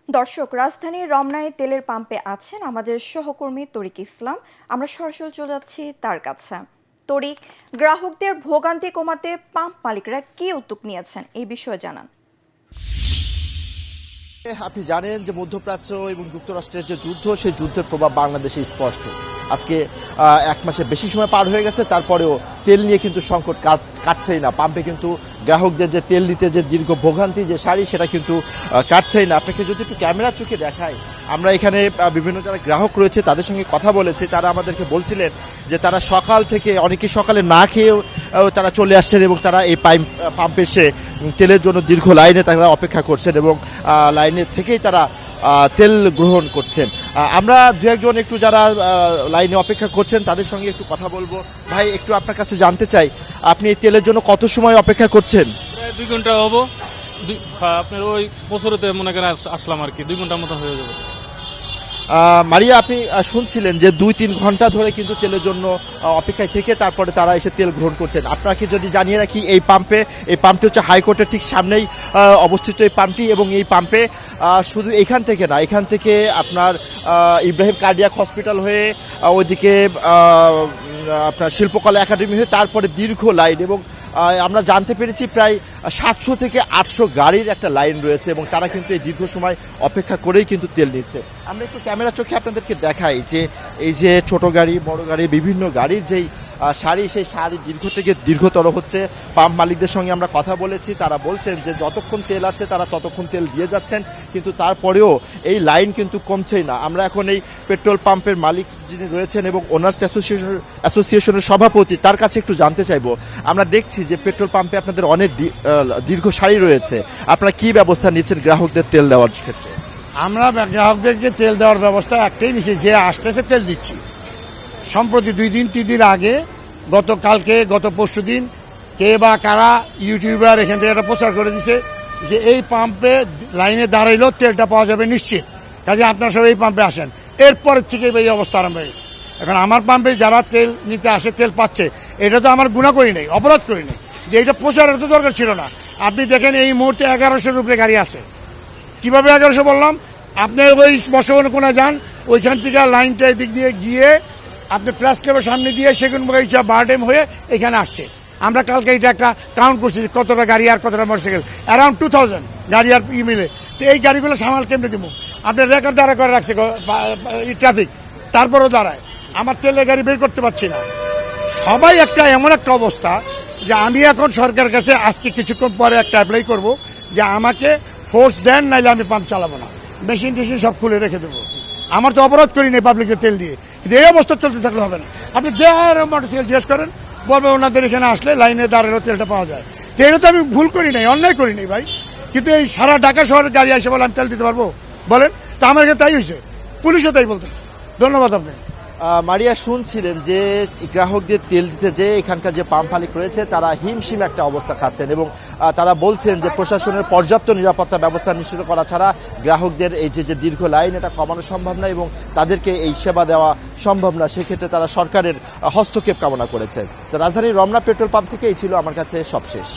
দর্শক, রাজধানীর রমনায় তেলের পাম্পে আছেন আমাদের সহকর্মী তরিক ইসলাম। আমরা সরাসরি চলে যাচ্ছি তার কাছে। তরিক, গ্রাহকদের ভোগান্তি কমাতে পাম্প মালিকরা কি উদ্যোগ নিয়েছেন এই বিষয়ে জানান। আপনি জানেন যে মধ্যপ্রাচ্য এবং যুক্তরাষ্ট্রের যে যুদ্ধ, সেই যুদ্ধের প্রভাব বাংলাদেশে স্পষ্ট। আজকে এক মাসের বেশি সময় পার হয়ে গেছে, তারপরেও তেল নিয়ে কিন্তু সংকট কাটছেই না। পাম্পে কিন্তু গ্রাহকদের যে তেল দিতে যে দীর্ঘ ভোগান্তি যে সারি, সেটা কিন্তু কাটছেই না। আপনাকে যদি একটু ক্যামেরার চোখে দেখাই, আমরা এখানে বিভিন্ন যারা গ্রাহক রয়েছে তাদের সঙ্গে কথা বলেছি। তারা আমাদেরকে বলছিলেন যে তারা সকাল থেকে, অনেকে সকালে না খেয়েও তারা চলে আসছেন এবং তারা এই পাম্পে এসে তেলের জন্য দীর্ঘ লাইনে তারা অপেক্ষা করছেন এবং লাইনের থেকেই তারা তেল গ্রহণ করছেন। আমরা দু একজন একটু যারা লাইনে অপেক্ষা করছেন তাদের সঙ্গে একটু কথা বলবো। ভাই, একটু আপনার কাছে জানতে চাই, আপনি এই তেলের জন্য কত সময় অপেক্ষা করছেন? প্রায় 2 ঘন্টা হবো। আপনার ওই বছরতে মনে করেন আসলাম আর কি, 2 ঘন্টার মতো হয়ে যাবে। মারিয়া, আপনি শুনছিলেন যে 2-3 ঘন্টা ধরে কিন্তু তেলের জন্য অপেক্ষায় থেকে তারপরে তারা এসে তেল গ্রহণ করছেন। আপনাকে যদি জানিয়ে রাখি, এই পাম্পটি হচ্ছে হাইকোর্টের ঠিক সামনেই অবস্থিত এই পাম্পটি, এবং এই পাম্পে শুধু এখান থেকে না, এখান থেকে আপনার ইব্রাহিম কার্ডিয়াক হসপিটাল হয়ে ওইদিকে আপনার শিল্পকলা একাডেমি হয়ে তারপরে দীর্ঘ লাইন, এবং আমরা জানতে পেরেছি প্রায় 700 থেকে 800 গাড়ির একটা লাইন রয়েছে এবং তারা কিন্তু এই দীর্ঘ সময় অপেক্ষা করেই কিন্তু তেল নিচ্ছে। আমরা একটু ক্যামেরা চোখে আপনাদেরকে দেখাই যে এই যে ছোট গাড়ি, বড় গাড়ি, বিভিন্ন গাড়ির যেই সারি, সেই সারি দীর্ঘ থেকে দীর্ঘতর হচ্ছে। পাম্প মালিকদের সঙ্গে আমরা কথা বলেছি, তারা বলছেন যে যতক্ষণ তেল আছে তারা ততক্ষণ তেল দিয়ে যাচ্ছেন, কিন্তু তারপরেও এই লাইন কিন্তু কমছেই না। আমরা এখন এই পেট্রোল পাম্পের মালিক যিনি রয়েছেন এবং ওনার্স অ্যাসোসিয়েশনের সভাপতি, তার কাছে একটু জানতে চাইবো। আমরা দেখছি যে পেট্রোল পাম্পে আপনাদের অনেক দীর্ঘ সারি রয়েছে, আপনারা কি ব্যবস্থা নিচ্ছেন গ্রাহকদের তেল দেওয়ার ক্ষেত্রে? আমরা গ্রাহকদেরকে তেল দেওয়ার ব্যবস্থা একটাই নিচ্ছি, যে আসতেছে তেল দিচ্ছি। সম্প্রতি 2-3 দিন আগে, গত পরশু দিন কে বা কারা ইউটিউবার এখান থেকে একটা প্রচার করে দিছে যে এই পাম্পে লাইনে দাঁড়াইলেও তেলটা পাওয়া যাবে নিশ্চিত, কাজে আপনারা সব এই পাম্পে আসেন। এরপরের থেকে এই অবস্থা আরম্ভ হয়েছে। এখন আমার পাম্পে যারা তেল নিতে আসে, তেল পাচ্ছে, এটা তো আমার গুণা করি নাই, অপরাধ করি নাই, যে এটা প্রচারের তো দরকার ছিল না। আপনি দেখেন এই মুহূর্তে 1100-র উপরে গাড়ি আছে। কিভাবে 1100 বললাম? আপনি ওই বর্ষবরণ কোনা যান, ওইখান থেকে লাইনটা এদিক দিয়ে গিয়ে আপনি প্রেস ক্লাবের সামনে দিয়ে সেগুন বাগিচা বারডেম হয়ে এখানে আসছে। আমরা কালকে এটা একটা কাউন্ট করছি, কতটা গাড়ি আর কতটা মোটরসাইকেল, অ্যারাউন্ড 2000 গাড়ি আর মিলে। তো এই গাড়িগুলো সামাল কেমনে দিব? আপনার রেকর্ড দাঁড়া করে রাখছে ট্রাফিক, তারপরেও দাঁড়ায়। আমার তেলের গাড়ি বের করতে পারছি না। সবাই এমন একটা অবস্থা যে আমি এখন সরকারের কাছে আজকে কিছুক্ষণ পরে একটা অ্যাপ্লাই করব যে আমাকে ফোর্স দেন, নাইলে আমি পাম্প চালাবো না, মেশিন টেশিন সব খুলে রেখে দেবো। আমার তো অপরাধ করি নেই পাবলিকের তেল দিয়ে, কিন্তু এই অবস্থা চলতে থাকলে হবে না। আপনি যে মোটরসাইকেল জিজ্ঞেস করেন, বলবে ওনাদের এখানে আসলে লাইনে দাঁড়ালেও তেলটা পাওয়া যায়। তো এটা তো আমি ভুল করি নাই, অন্যায় করি নাই ভাই। কিন্তু এই সারা ঢাকা শহরের গাড়ি আসে বলে আমি তেল দিতে পারবো বলেন? তো আমার কাছে তাই হয়েছে, পুলিশও তাই বলতেছে। ধন্যবাদ আপনাকে। মারিয়া, শুনছিলেন যে গ্রাহকদের তেল দিতে যে এখানকার যে পাম্প মালিক রয়েছে তারা হিমশিম একটা অবস্থা খাচ্ছেন এবং তারা বলছেন যে প্রশাসনের পর্যাপ্ত নিরাপত্তা ব্যবস্থা নিশ্চিত করা ছাড়া গ্রাহকদের এই যে দীর্ঘ লাইন, এটা কমানো সম্ভব না এবং তাদেরকে এই সেবা দেওয়া সম্ভব না। সেক্ষেত্রে তারা সরকারের হস্তক্ষেপ কামনা করেছেন। তো রাজধানীর রমনা পেট্রোল পাম্প থেকে এই ছিল আমার কাছে সবশেষ।